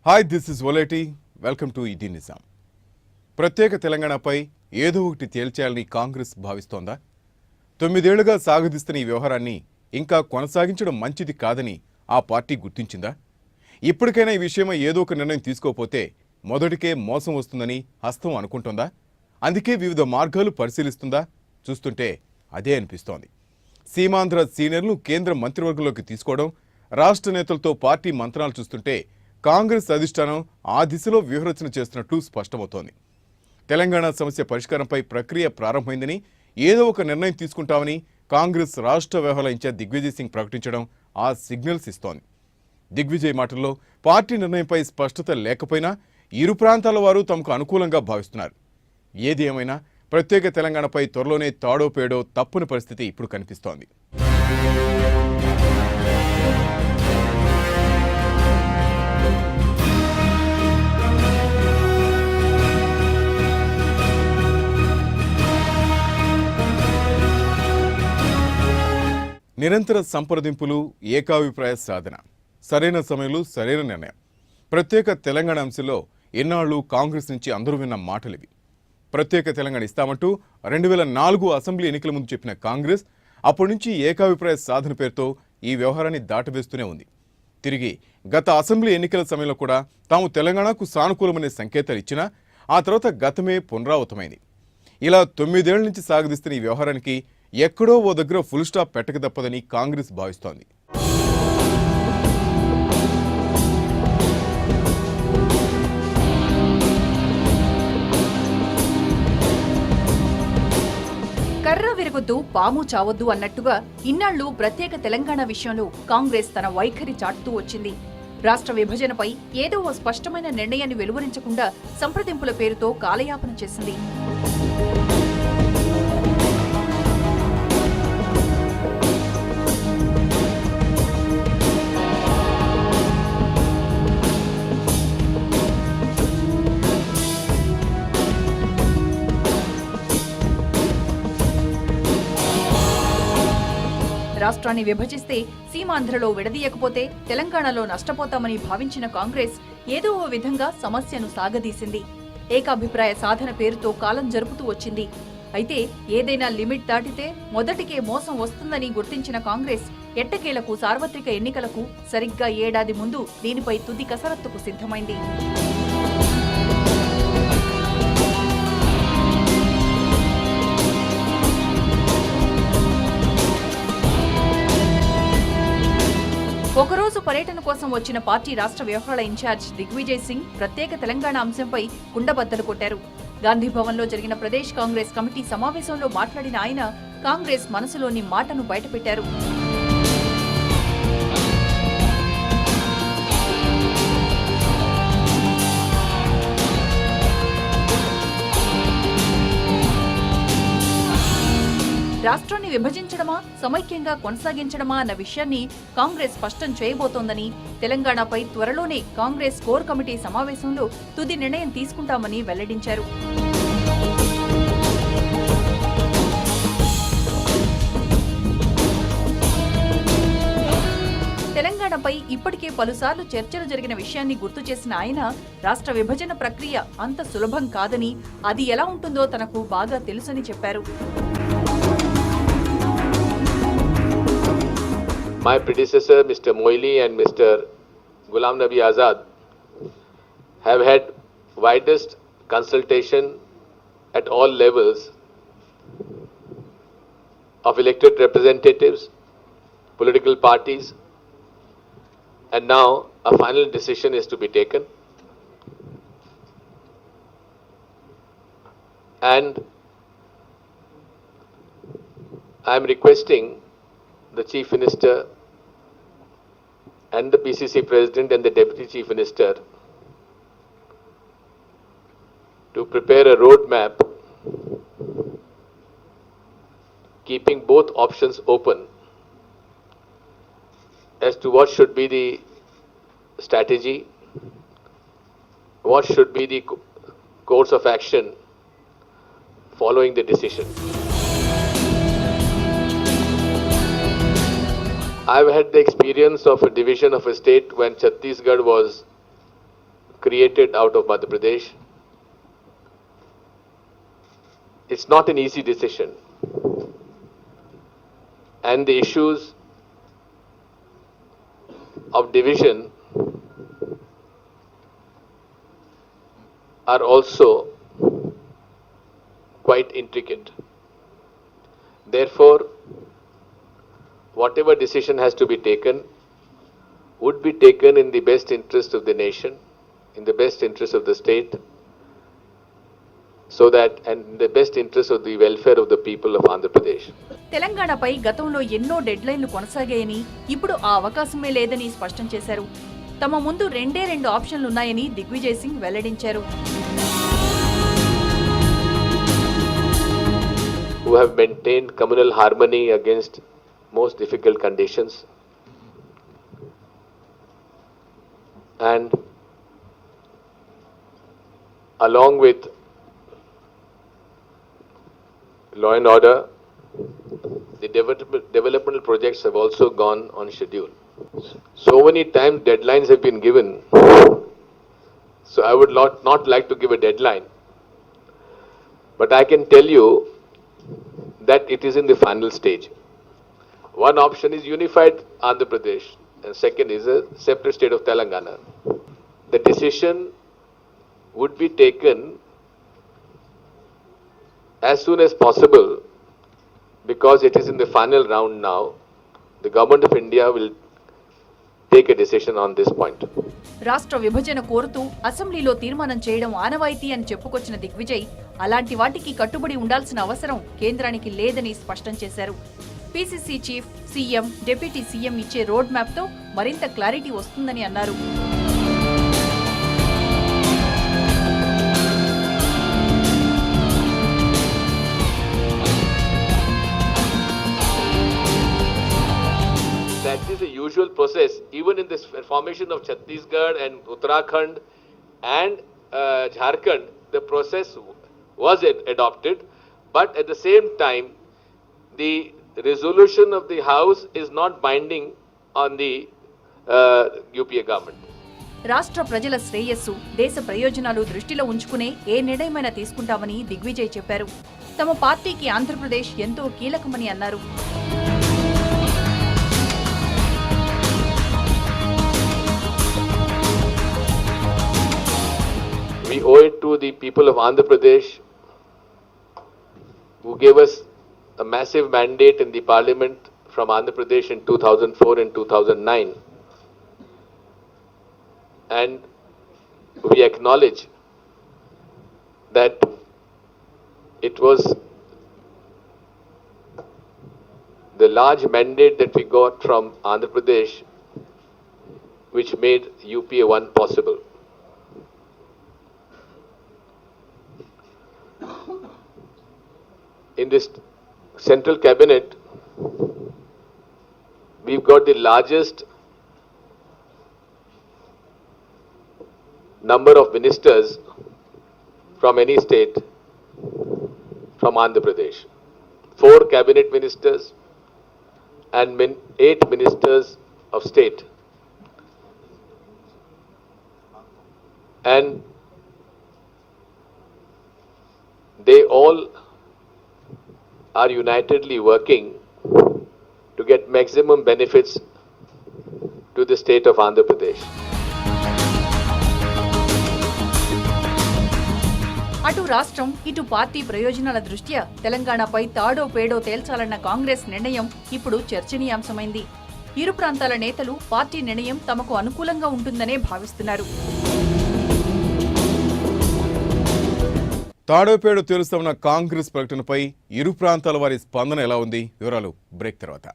Hi this is Oleti welcome to ఇది నిజాం. ప్రత్యేక తెలంగాణపై ఏదో ఒకటి తేల్చేయాలని కాంగ్రెస్ భావిస్తోందా? 9 ఏళ్లుగా సాగదీస్తున్న ఈ వ్యవహారాన్ని ఇంకా కొనసాగించడం మంచిది కాదని ఆ పార్టీ గుర్తించిందా? ఇప్పటికైనా ఈ విషయమై ఏదో ఒక నిర్ణయం తీసుకోకపోతే మొదటికే మోసం వస్తుందని హస్తం అనుకుంటోందా? అందుకే వివిధ మార్గాలు పరిశీలిస్తుందా? చూస్తుంటే అదే అనిపిస్తోంది. సీమాంధ్ర సీనియర్లు కేంద్ర మంత్రివర్గంలోకి తీసుకోవడం, రాష్ట్ర నేతలతో పార్టీ మంత్రాలు చూస్తుంటే కాంగ్రెస్ అధిష్టానం ఆ దిశలో వ్యూహరచన చేస్తున్నట్టు స్పష్టమవుతోంది. తెలంగాణ సమస్య పరిష్కారంపై ప్రక్రియ ప్రారంభమైందని, ఏదో ఒక నిర్ణయం తీసుకుంటామని కాంగ్రెస్ రాష్ట్ర వ్యవహారాల ఇన్ఛార్జ్ దిగ్విజయ్ సింగ్ ప్రకటించడం ఆ సిగ్నల్స్ ఇస్తోంది. దిగ్విజయ్ మాటల్లో పార్టీ నిర్ణయంపై స్పష్టత లేకపోయినా ఇరు ప్రాంతాల వారు తమకు అనుకూలంగా భావిస్తున్నారు. ఏది ఏమైనా ప్రత్యేక తెలంగాణపై త్వరలోనే తాడో పేడో తప్పని పరిస్థితి ఇప్పుడు కనిపిస్తోంది. నిరంతర సంప్రదింపులు, ఏకాభిప్రాయ సాధన, సరైన సమయంలో సరైన నిర్ణయం. ప్రత్యేక తెలంగాణ అంశంలో ఎన్నాళ్ళు కాంగ్రెస్ నుంచి అందరూ విన్న మాటలివి. ప్రత్యేక తెలంగాణ ఇస్తామంటూ 2004 అసెంబ్లీ ఎన్నికల ముందు చెప్పిన కాంగ్రెస్ అప్పటి నుంచి ఏకాభిప్రాయ సాధన పేరుతో ఈ వ్యవహారాన్ని దాటవేస్తూనే ఉంది. తిరిగి గత అసెంబ్లీ ఎన్నికల సమయంలో కూడా తాము తెలంగాణకు సానుకూలమనే సంకేతాలు ఇచ్చినా ఆ తర్వాత గతమే పునరావృతమైంది. ఇలా 9 ఏళ్ల నుంచి సాగదీస్తున్న ఈ వ్యవహారానికి ఎక్కడో ఓ దగ్గర ఫుల్ స్టాప్ పెట్టక తప్పదని కాంగ్రెస్ భావిస్తోంది. కర్ర విరగొద్దు పాము చావొద్దు అన్నట్టుగా ఇన్నాళ్లు ప్రత్యేక తెలంగాణ విషయంలో కాంగ్రెస్ తన వైఖరి చాటుతూ వచ్చింది. రాష్ట్ర విభజనపై ఏదో ఓ స్పష్టమైన నిర్ణయాన్ని వెలువరించకుండా సంప్రదింపుల పేరుతో కాలయాపన చేసింది. రాష్ట్రాన్ని విభజిస్తే సీమాంధ్రలో విడదీయకపోతే తెలంగాణలో నష్టపోతామని భావించిన కాంగ్రెస్ ఏదో ఓ విధంగా సమస్యను సాగదీసింది. ఏకాభిప్రాయ సాధన పేరుతో కాలం జరుపుతూ వచ్చింది. అయితే ఏదైనా లిమిట్ దాటితే మొదటికే మోసం వస్తుందని గుర్తించిన కాంగ్రెస్ ఎట్టకేలకు సార్వత్రిక ఎన్నికలకు సరిగ్గా ఏడాది ముందు దీనిపై తుది కసరత్తుకు సిద్ధమైంది. ఒకరోజు పర్యటన కోసం వచ్చిన పార్టీ రాష్ట్ర వ్యవహారాల ఇన్ఛార్జ్ దిగ్విజయ్ సింగ్ ప్రత్యేక తెలంగాణ అంశంపై కుండబద్దలు కొట్టారు. గాంధీభవన్లో జరిగిన ప్రదేశ్ కాంగ్రెస్ కమిటీ సమావేశంలో మాట్లాడిన ఆయన కాంగ్రెస్ మనసులోని మాటను బయటపెట్టారు. రాష్ట్రాన్ని విభజించడమా, సమైక్యంగా కొనసాగించడమా అన్న విషయాన్ని కాంగ్రెస్ స్పష్టం చేయబోతోందని, తెలంగాణపై త్వరలోనే కాంగ్రెస్ కోర్ కమిటీ సమావేశంలో తుది నిర్ణయం తీసుకుంటామని వెల్లడించారు. తెలంగాణపై ఇప్పటికే పలుసార్లు చర్చలు జరిగిన విషయాన్ని గుర్తు చేసిన ఆయన రాష్ట్ర విభజన ప్రక్రియ అంత సులభం కాదని, అది ఎలా ఉంటుందో తనకు బాగా తెలుసని చెప్పారు. My predecessor, Mr. Moili and Mr. Ghulam Nabi Azad, have had widest consultation at all levels of elected representatives, political parties, and now a final decision is to be taken. And I am requesting the Chief Minister and the PCC President and the Deputy Chief Minister to prepare a roadmap keeping both options open as to what should be the strategy, what should be the course of action following the decision. I've had the experience of a division of a state when Chhattisgarh was created out of Madhya Pradesh. It's not an easy decision. And the issues of division are also quite intricate. Therefore, whatever decision has to be taken would be taken in the best interest of the nation, in the best interest of the state, so that and in the best interest of the welfare of the people of Andhra Pradesh. తెలంగాణపై గతంలో ఎన్నో డెడ్లైన్లు కొనసాగాయని ఇప్పుడు ఆ అవకాశమే లేదని స్పష్టం చేశారు. తమ ముందు రెండే ఆప్షన్లున్నాయని దిగ్విజయ్ సింగ్ వెల్లడించారు. Who have maintained communal harmony against most difficult conditions, and along with law and order, the developmental projects have also gone on schedule. So many times deadlines have been given, so I would not like to give a deadline, but I can tell you that it is in the final stage. One option is unified Andhra Pradesh, and second is a separate state of Telangana. The decision would be taken as soon as possible because it is in the final round now. The government of India will take a decision on this point. రాష్ట్ర విభజన కోరుతూ అసెంబ్లీలో తీర్మానం చేయడం ఆనవాయితీ అని చెప్పుకొచ్చిన దిగ్విజయ్ అలాంటి వాటికి కట్టుబడి ఉండాల్సిన అవసరం కేంద్రానికి లేదని స్పష్టం చేశారు. PCC chief, CM, deputy CM ఇచ్చే రోడ్ మ్యాప్తో మరింత క్లారిటీ వస్తుందని అన్నారు. That is a usual process. Even in this formation of Chhattisgarh and Uttarakhand and Jharkhand, the process was adopted, but at the same time, the resolution of the House is not binding on the UPA government. రాష్ట్ర ప్రజల శ్రేయస్సు, దేశ ప్రయోజనాలు దృష్టిలో ఉంచుకునే ఏ నిర్ణయమైనా తీసుకుంటామని దిగ్విజయ్ చెప్పారు. తమ పార్టీకి ఆంధ్రప్రదేశ్ ఎంతో కీలకమని అన్నారు. We owe it to the people of Andhra Pradesh who gave us a massive mandate in the parliament from Andhra Pradesh in 2004 and 2009. And we acknowledge that it was the large mandate that we got from Andhra Pradesh which made UPA 1 possible. In this central cabinet, we've got the largest number of ministers from any state from Andhra Pradesh. 4 cabinet ministers and 8 ministers of state. And they all are unitedly working to get maximum benefits to the state of Andhra Pradesh. అటు రాష్ట్రం, ఇటు party ప్రయోజనాల దృష్ట్యా తెలంగాణపై తాడో పేడో తేల్చాలన్న కాంగ్రెస్ నిర్ణయం ఇప్పుడు చర్చనీయాంశమైంది. ఇరు ప్రాంతాల నేతలు పార్టీ నిర్ణయం తమకు అనుకూలంగా ఉంటుందనే భావిస్తున్నారు. తాడోపేడో తేలుస్తామన్న కాంగ్రెస్ ప్రకటనపై ఇరు ప్రాంతాల వారి స్పందన ఎలా ఉంది? వివరాలు బ్రేక్ తర్వాత.